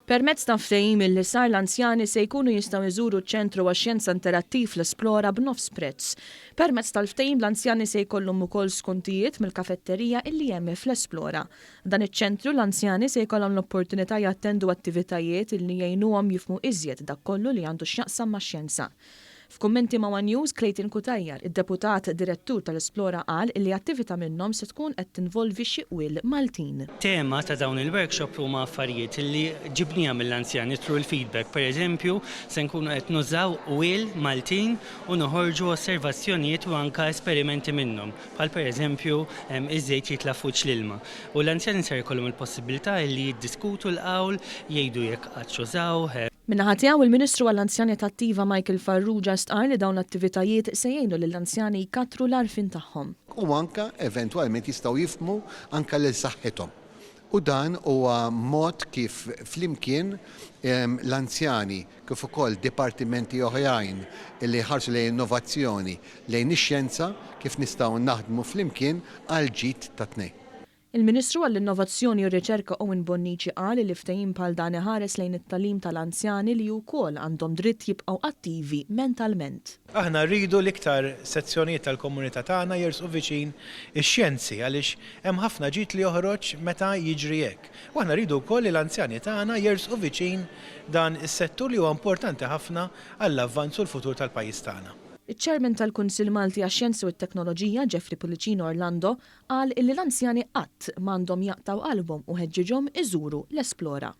Permezz ta' ftehim li sar l-anzjani se jkunu jistgħu jżuru ċ-ċentru għax-xjenza interattiv Fl-Esplora b'nofs prezz. Permezz tal-ftehim l-anzjani se jkollhom ukoll skontijiet mill-Kafetterija illi hemm Fl-Esplora. Dan iċ-ċentru l-anzjani se jkollhom l-opportunità jattendu attivitajiet illi jgħinuhom jifhmu iżjed dak kollu li għandu x'jaqsam max-xjenza. F'kummenti ma' One News, Clayton Cutajar, id-Deputat Direttur tal-Esplora qal li attività minnhom se tkun qed tinvolvi xi QWIEL Maltin. Tema ta' dawn il-workshop huma affarijiet li ġibnija mill-anzjani through il-feedback. Pereżempju, se nkunu qed nużaw QWIEL Maltin u noħorġu osservazzjonijiet u anke esperimenti minnhom. Bħal pereżempju iż-żejt jitla' fuq l-ilma. U l-anzjani ser jkollhom il-possibilità li jiddiskutu l-qawl, jgħidu jekk qatt xużaw. Min-naħa tiegħu il-Ministru għall-Anzjani Tat-Tiva Michael Farrugia stqar li dawn l-attivitajiet se jgħinu lill-anzjani jkattru l-għarfien tagħhom. U anke eventwalment jistgħu jifhmu anke lil saħħithom. U dan huwa mod kif flimkien l-anzjani kif ukoll dipartimenti oħrajn li ħarsu lejn innovazzjoni lejn ix-xjenza kif nistgħu naħdmu flimkien għal ġid ta' tnejn. Il-Ministru għall-Innovazzjoni u r-Riċerka Owen Bonnici qal li ftehim bħal dan iħares lejn it-tagħlim tal-anzjani li wkoll għandhom dritt jibqgħu attivi mentalment. Aħna rridu l-iktar sezzjonijiet tal-komunità tagħna jersqu viċin ix-xjenzi għaliex hemm ħafna ġid li joħroġ meta jiġri hekk. U aħna rridu wkoll li l-anzjani tagħna jersqu viċin dan is-settur li huwa importanti ħafna għall-avvanz u l-futur tal-pajjiż tagħna. Iċ-Chairman tal-Kunsill Malti għax-xjenza u t-teknoloġija Jeffrey Pulicino Orlando qal li l-anzjani qatt m'għandhom jaqtaw qalbhom u ħeġġiġhom iżuru l-Esplora.